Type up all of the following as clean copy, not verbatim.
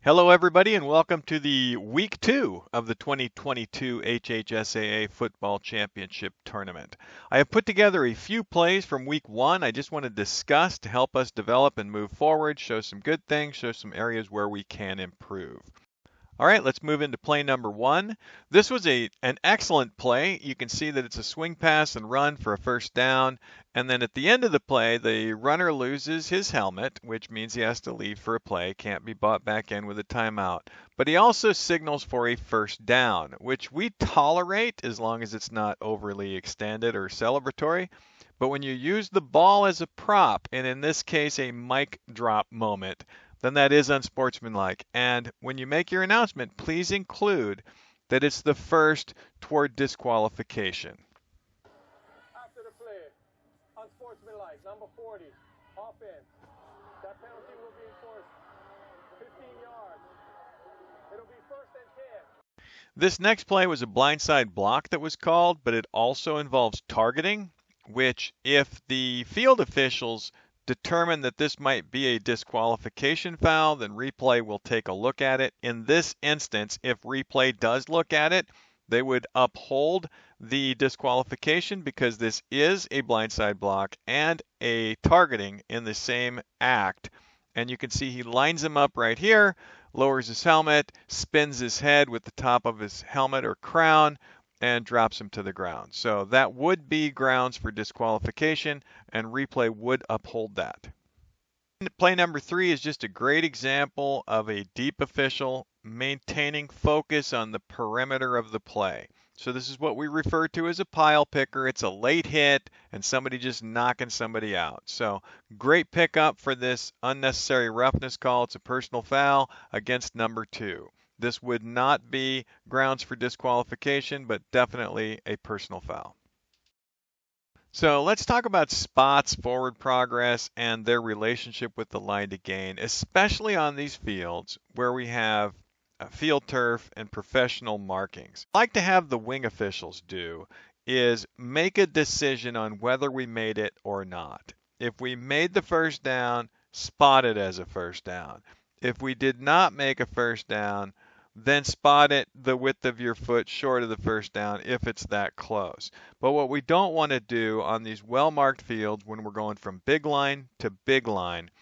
Hello, everybody, and welcome to the week 2 of the 2022 HHSAA Football Championship Tournament. I have put together a few plays from week 1 I just want to discuss to help us develop and move forward, show some good things, show some areas where we can improve. All right, let's move into play number 1. This was an excellent play. You can see that it's a swing pass and run for a first down. And then at the end of the play, the runner loses his helmet, which means he has to leave for a play. Can't be brought back in with a timeout. But he also signals for a first down, which we tolerate as long as it's not overly extended or celebratory. But when you use the ball as a prop, and in this case a mic drop moment, then that is unsportsmanlike. And when you make your announcement, please include that it's the first toward disqualification. After the play, unsportsmanlike, number 40, offense. That penalty will be enforced 15 yards. It'll be first and 10. This next play was a blindside block that was called, but it also involves targeting, which if the field officials determine that this might be a disqualification foul, then replay will take a look at it. In this instance, if replay does look at it, they would uphold the disqualification because this is a blindside block and a targeting in the same act. And you can see he lines him up right here, lowers his helmet, spins his head with the top of his helmet or crown, and drops him to the ground. So that would be grounds for disqualification, and replay would uphold that. Play number 3 is just a great example of a deep official maintaining focus on the perimeter of the play. So this is what we refer to as a pile picker. It's a late hit and somebody just knocking somebody out. So great pickup for this unnecessary roughness call. It's a personal foul against number 2. This would not be grounds for disqualification, but definitely a personal foul. So let's talk about spots, forward progress, and their relationship with the line to gain, especially on these fields where we have field turf and professional markings. What I like to have the wing officials do is make a decision on whether we made it or not. If we made the first down, spot it as a first down. If we did not make a first down, then spot it the width of your foot short of the first down if it's that close. But what we don't want to do on these well-marked fields when we're going from big line to big line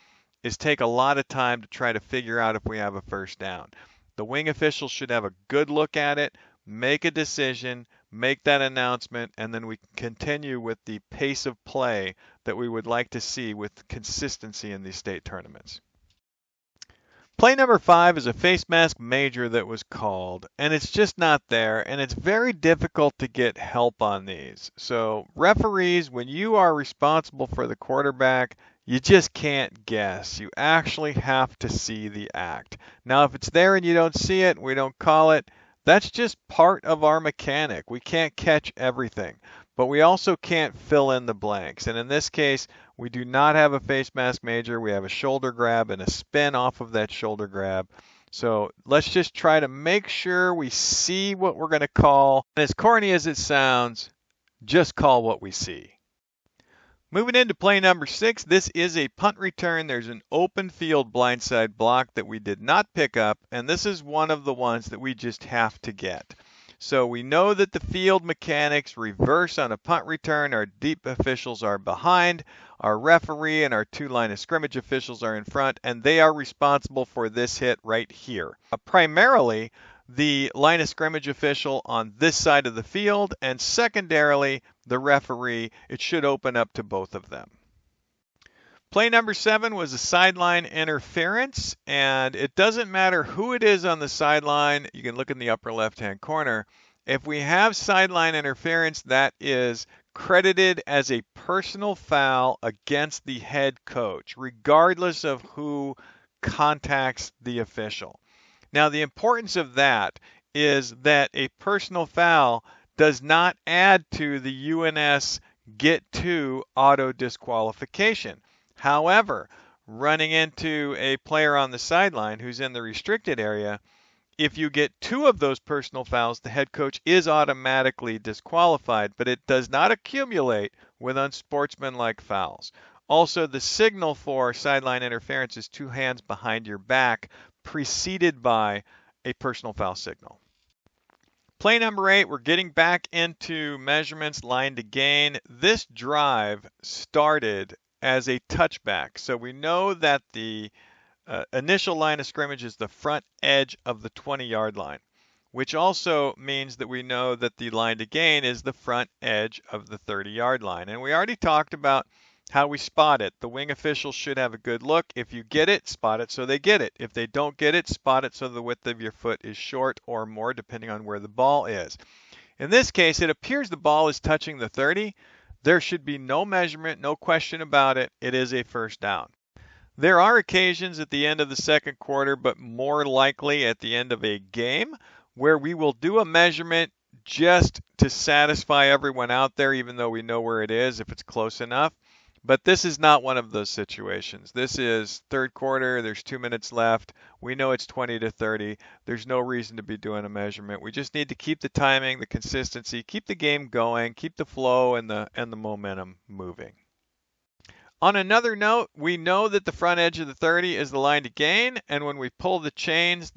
is take a lot of time to try to figure out if we have a first down. The wing officials should have a good look at it, make a decision, make that announcement, and then we continue with the pace of play that we would like to see with consistency in these state tournaments. Play number 5 is a face mask major that was called, and it's just not there, and it's very difficult to get help on these. So referees, when you are responsible for the quarterback, you just can't guess. You actually have to see the act. Now, if it's there and you don't see it, we don't call it, that's just part of our mechanic. We can't catch everything, but we also can't fill in the blanks. And in this case, we do not have a face mask major. We have a shoulder grab and a spin off of that shoulder grab. So let's just try to make sure we see what we're going to call. And as corny as it sounds, just call what we see. Moving into play number 6, this is a punt return. There's an open field blindside block that we did not pick up, and this is one of the ones that we just have to get. So we know that the field mechanics reverse on a punt return. Our deep officials are behind. Our referee and our 2 line of scrimmage officials are in front, and they are responsible for this hit right here. Primarily, the line of scrimmage official on this side of the field, and secondarily, the referee. It should open up to both of them. Play number 7 was a sideline interference, and it doesn't matter who it is on the sideline. You can look in the upper left-hand corner. If we have sideline interference, that is credited as a personal foul against the head coach, regardless of who contacts the official. Now, the importance of that is that a personal foul does not add to the UNS get to auto disqualification. However, running into a player on the sideline who's in the restricted area, if you get 2 of those personal fouls, the head coach is automatically disqualified, but it does not accumulate with unsportsmanlike fouls. Also, the signal for sideline interference is 2 hands behind your back, preceded by a personal foul signal. Play number 8, we're getting back into measurements, line to gain. This drive started as a touchback. So we know that the initial line of scrimmage is the front edge of the 20-yard line, which also means that we know that the line to gain is the front edge of the 30-yard line. And we already talked about how we spot it. The wing officials should have a good look. If you get it, spot it so they get it. If they don't get it, spot it so the width of your foot is short or more, depending on where the ball is. In this case, it appears the ball is touching the 30. There should be no measurement, no question about it. It is a first down. There are occasions at the end of the second quarter, but more likely at the end of a game, where we will do a measurement just to satisfy everyone out there, even though we know where it is, if it's close enough. But this is not one of those situations. This is third quarter. There's 2 minutes left. We know it's 20 to 30. There's no reason to be doing a measurement. We just need to keep the timing, the consistency, keep the game going, keep the flow and the momentum moving. On another note, we know that the front edge of the 30 is the line to gain, and when we pull the chains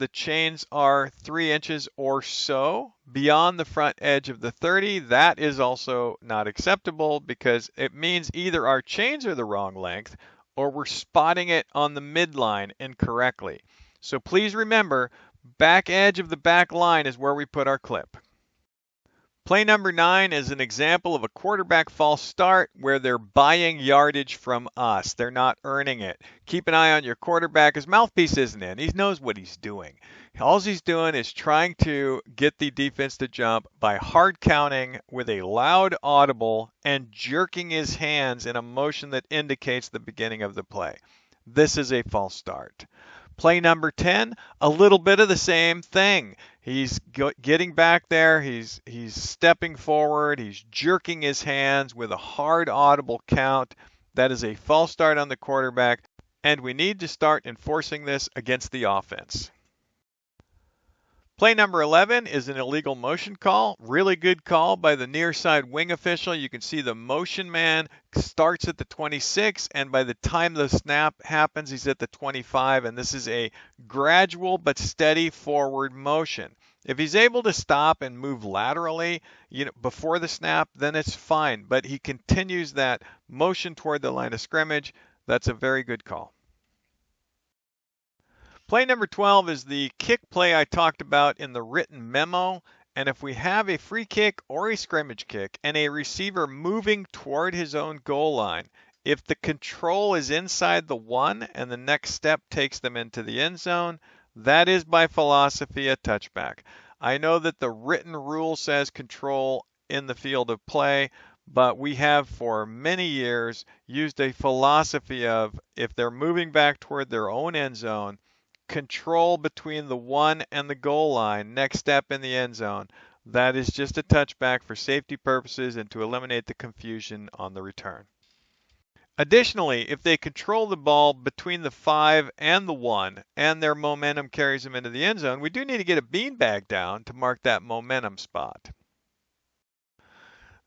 are 3 inches or so beyond the front edge of the 30. That is also not acceptable because it means either our chains are the wrong length or we're spotting it on the midline incorrectly. So please remember, back edge of the back line is where we put our clip. Play number 9 is an example of a quarterback false start where they're buying yardage from us. They're not earning it. Keep an eye on your quarterback. His mouthpiece isn't in. He knows what he's doing. All he's doing is trying to get the defense to jump by hard counting with a loud audible and jerking his hands in a motion that indicates the beginning of the play. This is a false start. Play number 10, a little bit of the same thing. He's getting back there, he's stepping forward, he's jerking his hands with a hard audible count. That is a false start on the quarterback, and we need to start enforcing this against the offense. Play number 11 is an illegal motion call. Really good call by the near side wing official. You can see the motion man starts at the 26, and by the time the snap happens, he's at the 25, and this is a gradual but steady forward motion. If he's able to stop and move laterally, before the snap, then it's fine, but he continues that motion toward the line of scrimmage. That's a very good call. Play number 12 is the kick play I talked about in the written memo. And if we have a free kick or a scrimmage kick and a receiver moving toward his own goal line, if the control is inside the 1 and the next step takes them into the end zone, that is by philosophy a touchback. I know that the written rule says control in the field of play, but we have for many years used a philosophy of if they're moving back toward their own end zone, control between the 1 and the goal line, next step in the end zone. That is just a touchback for safety purposes and to eliminate the confusion on the return. Additionally, if they control the ball between the 5 and the 1 and their momentum carries them into the end zone, we do need to get a beanbag down to mark that momentum spot.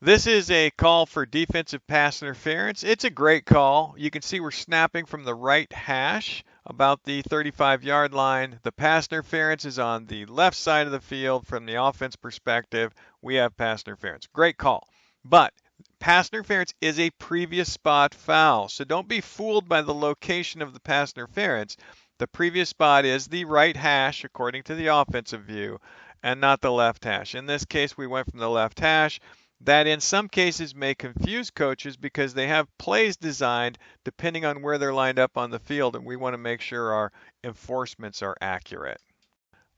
This is a call for defensive pass interference. It's a great call. You can see we're snapping from the right hash about the 35-yard line. The pass interference is on the left side of the field. From the offense perspective, we have pass interference. Great call. But pass interference is a previous spot foul, so don't be fooled by the location of the pass interference. The previous spot is the right hash, according to the offensive view, and not the left hash. In this case, we went from the left hash. That in some cases may confuse coaches because they have plays designed depending on where they're lined up on the field, and we want to make sure our enforcements are accurate.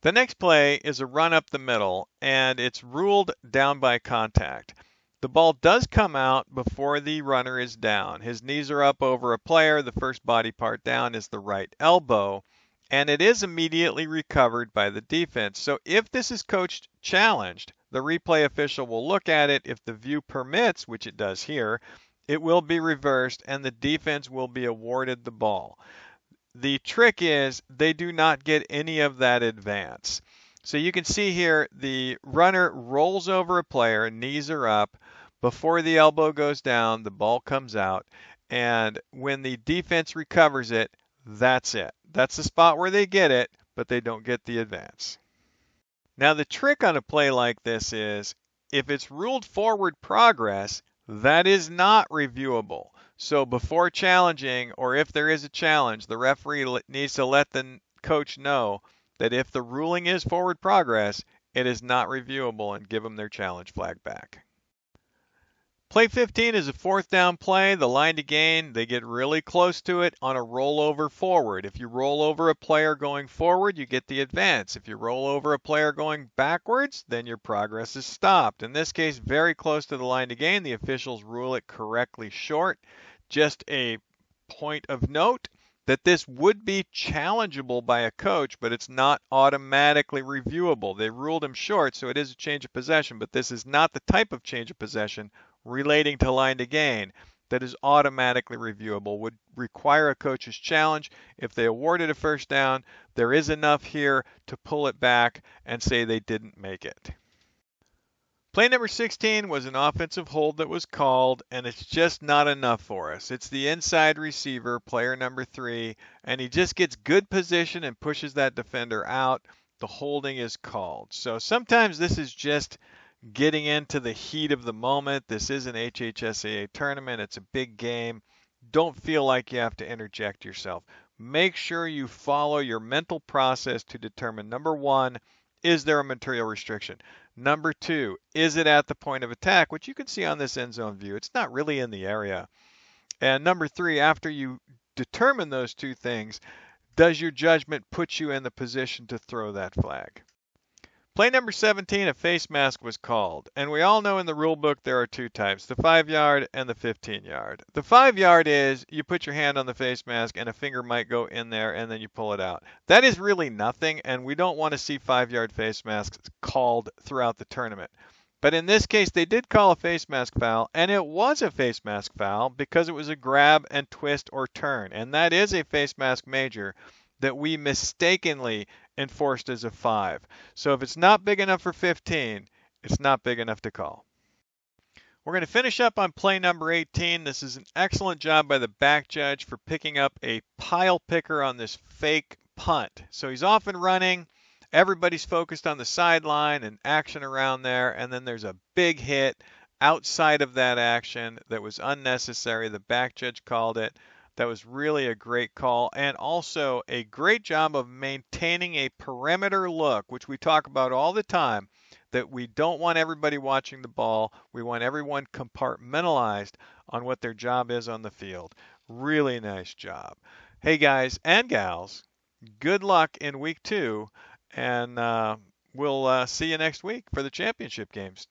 The next play is a run up the middle, and it's ruled down by contact. The ball does come out before the runner is down. His knees are up over a player. The first body part down is the right elbow, and it is immediately recovered by the defense. So if this is coach challenged, the replay official will look at it. If the view permits, which it does here, it will be reversed and the defense will be awarded the ball. The trick is they do not get any of that advance. So you can see here the runner rolls over a player, knees are up. Before the elbow goes down, the ball comes out. And when the defense recovers it, that's it. That's the spot where they get it. but they don't get the advance. Now, the trick on a play like this is if it's ruled forward progress, that is not reviewable. So before challenging, or if there is a challenge, the referee needs to let the coach know that if the ruling is forward progress, it is not reviewable and give them their challenge flag back. Play 15 is a fourth down play. The line to gain, they get really close to it on a rollover forward. If you roll over a player going forward, you get the advance. If you roll over a player going backwards, then your progress is stopped. In this case, very close to the line to gain. The officials rule it correctly short. Just a point of note that this would be challengeable by a coach, but it's not automatically reviewable. They ruled him short, so it is a change of possession, but this is not the type of change of possession relating to line to gain that is automatically reviewable. Would require a coach's challenge. If they awarded a first down, there is enough here to pull it back and say they didn't make it. Play number 16 was an offensive hold that was called, and it's just not enough for us. It's the inside receiver, player number 3, and he just gets good position and pushes that defender out. The holding is called. So sometimes this is just getting into the heat of the moment. This is an HHSAA tournament. It's a big game. Don't feel like you have to interject yourself. Make sure you follow your mental process to determine, number 1, is there a material restriction? Number 2, is it at the point of attack, which you can see on this end zone view. It's not really in the area. And number 3, after you determine those two things, does your judgment put you in the position to throw that flag? Play number 17, a face mask was called. And we all know in the rule book there are two types, the 5-yard and the 15-yard. The 5-yard is you put your hand on the face mask and a finger might go in there and then you pull it out. That is really nothing, and we don't want to see 5-yard face masks called throughout the tournament. But in this case, they did call a face mask foul, and it was a face mask foul because it was a grab and twist or turn. And that is a face mask major that we mistakenly enforced as a 5. So if it's not big enough for 15, it's not big enough to call. We're going to finish up on play number 18. This is an excellent job by the back judge for picking up a pile picker on this fake punt. So he's off and running. Everybody's focused on the sideline and action around there, and then there's a big hit outside of that action that was unnecessary. The back judge called it. That was really a great call, and also a great job of maintaining a perimeter look, which we talk about all the time, that we don't want everybody watching the ball. We want everyone compartmentalized on what their job is on the field. Really nice job. Hey guys and gals, good luck in week 2, and we'll see you next week for the championship games.